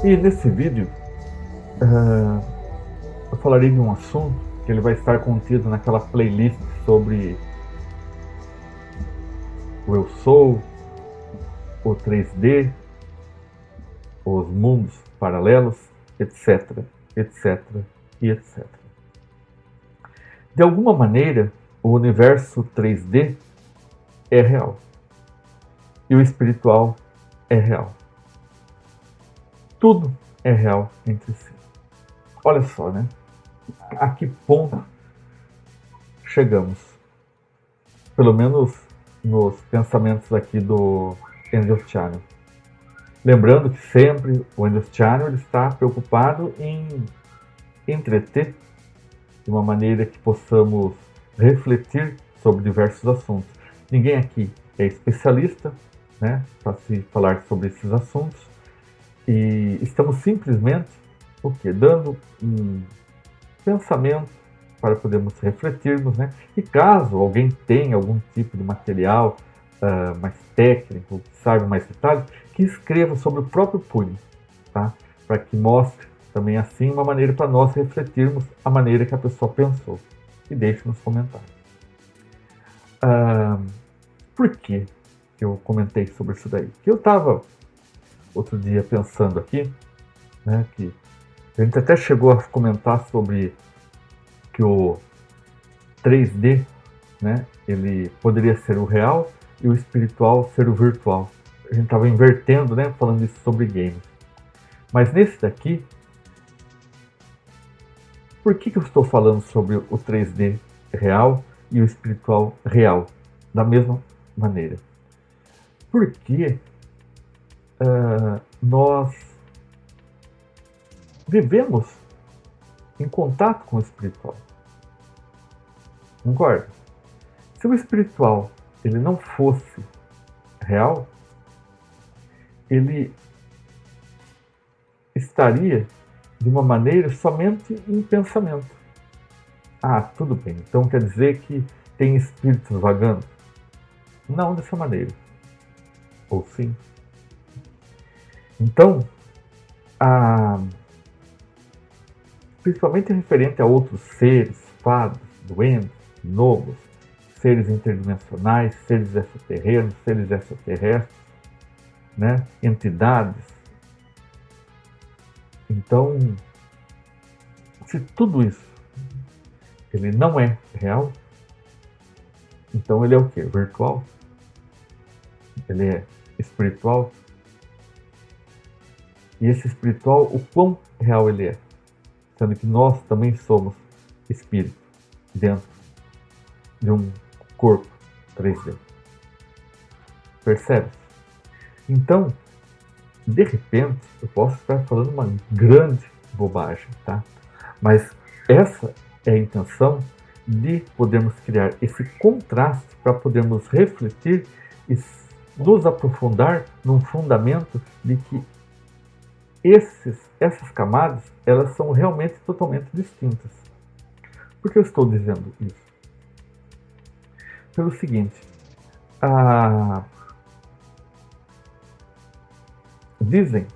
E nesse vídeo eu falarei de um assunto que ele vai estar contido naquela playlist sobre o eu sou, o 3D, os mundos paralelos, etc, etc e etc. De alguma maneira, o universo 3D é real e o espiritual é real. Tudo é real entre si. Olha só, né? A que ponto chegamos? Pelo menos nos pensamentos aqui do Andrew Channel. Lembrando que sempre o Andrew Channel está preocupado em entreter de uma maneira que possamos refletir sobre diversos assuntos. Ninguém aqui é especialista, né, para se falar sobre esses assuntos, e estamos simplesmente dando um pensamento para podermos refletirmos, né? E caso alguém tenha algum tipo de material mais técnico, que saiba mais detalhes, que escreva sobre o próprio punho, tá? Para que mostre também assim uma maneira para nós refletirmos a maneira que a pessoa pensou. E deixe nos comentários. Por que eu comentei sobre isso daí? Que eu estava outro dia pensando aqui, né, que a gente até chegou a comentar sobre que o 3D, né, ele poderia ser o real e o espiritual ser o virtual. A gente estava invertendo, né, falando isso sobre games. Mas nesse daqui, por que eu estou falando sobre o 3D real e o espiritual real da mesma maneira? Porque nós vivemos em contato com o espiritual. Concorda? Se o espiritual ele não fosse real, ele estaria de uma maneira somente em pensamento. Ah, tudo bem, então quer dizer que tem espíritos vagando? Não dessa maneira. Ou sim? Então, principalmente referente a outros seres, fadas, duendes, gnomos, seres interdimensionais, seres extraterrenos, seres extraterrestres, né? Entidades. Então, se tudo isso ele não é real, então ele é o quê? Virtual? Ele é espiritual? E esse espiritual, o quão real ele é? Sendo que nós também somos espírito dentro de um corpo 3D. Percebe? Então, de repente, eu posso estar falando uma grande bobagem, tá? Mas essa é a intenção de podermos criar esse contraste para podermos refletir e nos aprofundar num fundamento de que essas camadas, elas são realmente totalmente distintas. Por que eu estou dizendo isso? Pelo seguinte, dizem,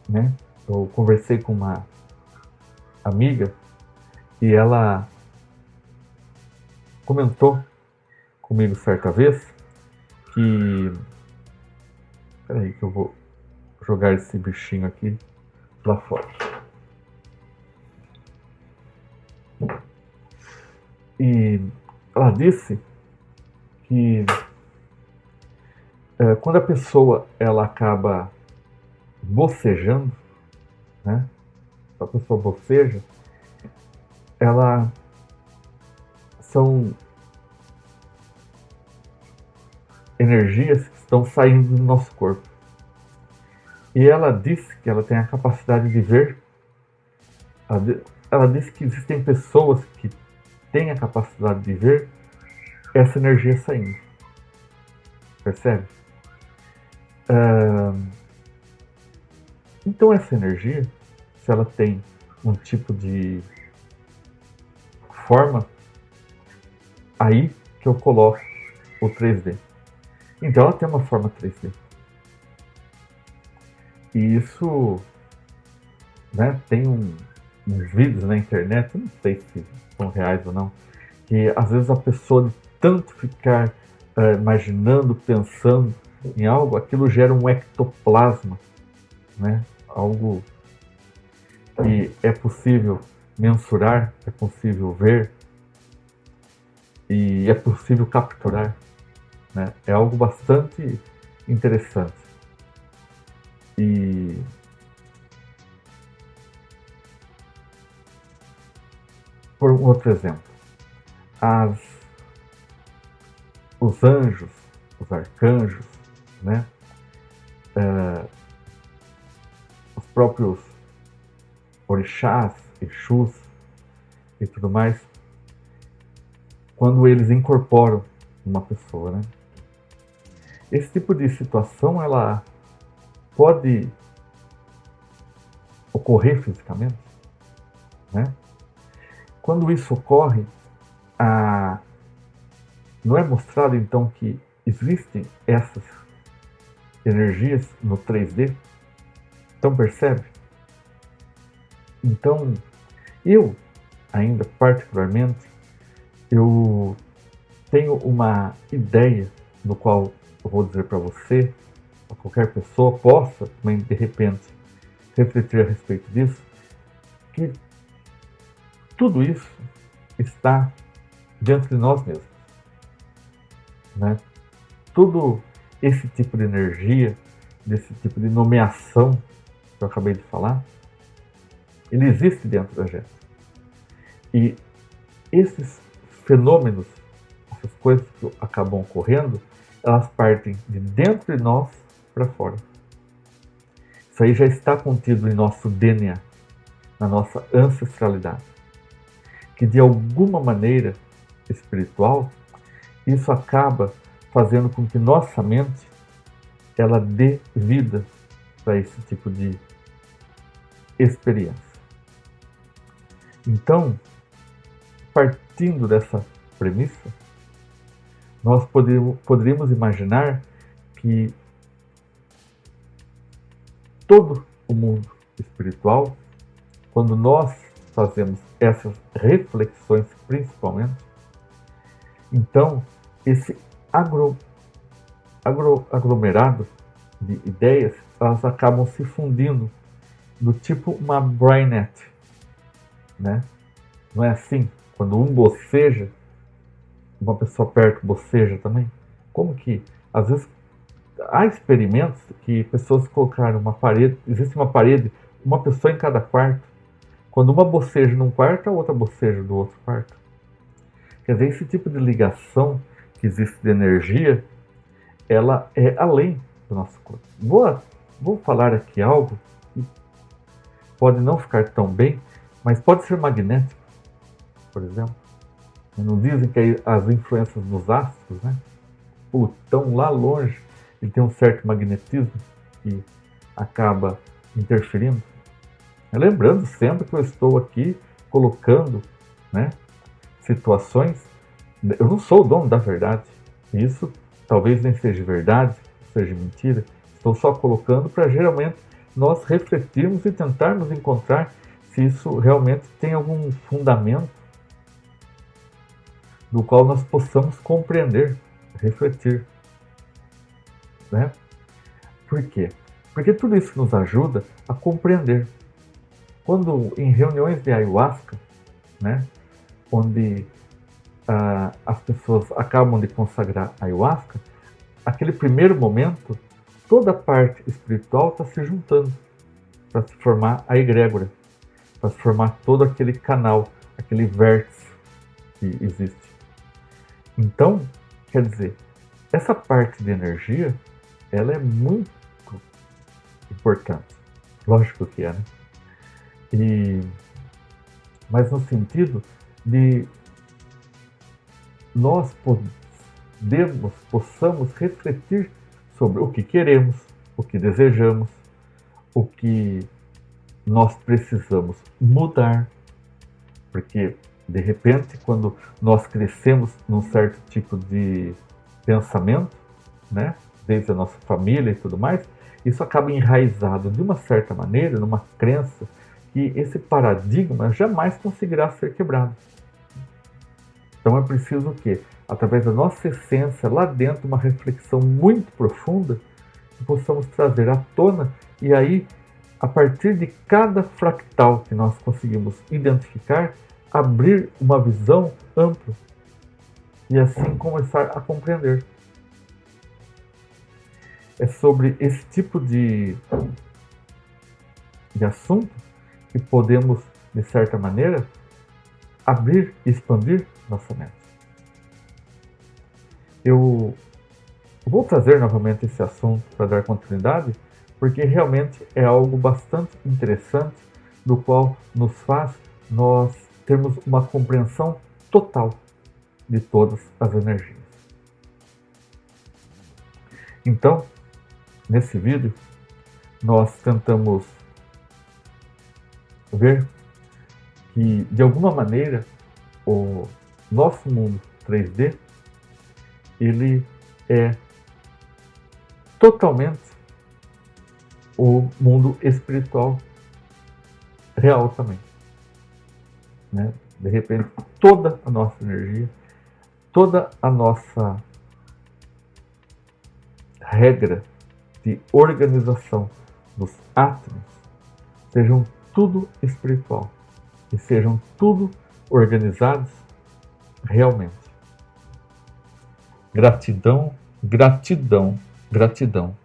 né? Eu conversei com uma amiga e ela comentou comigo certa vez que... Peraí que eu vou jogar esse bichinho aqui lá fora. E ela disse que quando a pessoa ela acaba bocejando, né? A pessoa boceja, são energias que estão saindo do nosso corpo. E ela disse que ela tem a capacidade de ver. Ela disse que existem pessoas que têm a capacidade de ver essa energia saindo. Percebe? Então essa energia, se ela tem um tipo de forma, aí que eu coloco o 3D. Então ela tem uma forma 3D. E isso né? Tem uns vídeos na internet, não sei se são reais ou não, que às vezes a pessoa de tanto ficar imaginando, pensando em algo, aquilo gera um ectoplasma, né? Algo que é possível mensurar, é possível ver e é possível capturar, né? É algo bastante interessante. E por um outro exemplo, os anjos, os arcanjos, né? Os próprios orixás, exus e tudo mais, quando eles incorporam uma pessoa, né? Esse tipo de situação, ela pode ocorrer fisicamente, né? Quando isso ocorre, não é mostrado então que existem essas energias no 3D? Então percebe? Então, eu ainda particularmente, eu tenho uma ideia no qual eu vou dizer para você, para qualquer pessoa possa também de repente refletir a respeito disso, que tudo isso está dentro de nós mesmos, né? Tudo esse tipo de energia, desse tipo de nomeação que eu acabei de falar, ele existe dentro da gente. E esses fenômenos, essas coisas que acabam ocorrendo, elas partem de dentro de nós para fora. Isso aí já está contido em nosso DNA, na nossa ancestralidade. Que de alguma maneira espiritual, isso acaba fazendo com que nossa mente ela dê vida para esse tipo de experiência. Então, partindo dessa premissa, nós poderíamos imaginar que todo o mundo espiritual, quando nós fazemos essas reflexões principalmente, então esse aglomerado de ideias, elas acabam se fundindo do tipo uma brainnet, né? Não é assim? Quando um boceja, uma pessoa perto boceja também? Como que, às vezes, há experimentos que pessoas colocaram uma parede, existe uma parede, uma pessoa em cada quarto. Quando uma boceja num quarto, a outra boceja do outro quarto. Quer dizer, esse tipo de ligação que existe de energia, ela é além do nosso corpo. Vou falar aqui algo que pode não ficar tão bem, mas pode ser magnético, por exemplo. Não dizem que as influências dos astros, né? Plutão lá longe, ele tem um certo magnetismo que acaba interferindo. Lembrando sempre que eu estou aqui colocando, né, situações. Eu não sou o dono da verdade. Isso talvez nem seja verdade, seja mentira. Estou só colocando para geralmente nós refletirmos e tentarmos encontrar se isso realmente tem algum fundamento do qual nós possamos compreender, refletir, né? Por quê? Porque tudo isso nos ajuda a compreender. Quando em reuniões de ayahuasca, né, onde as pessoas acabam de consagrar ayahuasca, aquele primeiro momento, toda a parte espiritual está se juntando para se formar a egrégora, para se formar todo aquele canal, aquele vértice que existe. Então, quer dizer, essa parte de energia, ela é muito importante. Lógico que é, né? Mas no sentido de nós possamos refletir sobre o que queremos, o que desejamos, o que nós precisamos mudar, porque de repente, quando nós crescemos num certo tipo de pensamento, né, desde a nossa família e tudo mais, isso acaba enraizado de uma certa maneira, numa crença que esse paradigma jamais conseguirá ser quebrado. Então é preciso o quê? Através da nossa essência, lá dentro, uma reflexão muito profunda, que possamos trazer à tona, e aí, a partir de cada fractal que nós conseguimos identificar, abrir uma visão ampla e assim começar a compreender. É sobre esse tipo de assunto que podemos, de certa maneira, abrir e expandir nossa mente. Eu vou trazer novamente esse assunto para dar continuidade, porque realmente é algo bastante interessante, do qual nos faz nós termos uma compreensão total de todas as energias. Então, nesse vídeo, nós tentamos ver que, de alguma maneira, o nosso mundo 3D, ele é totalmente o mundo espiritual real também. Né? De repente, toda a nossa energia, toda a nossa regra de organização dos átomos sejam tudo espiritual e sejam tudo organizados realmente. Gratidão, gratidão, gratidão.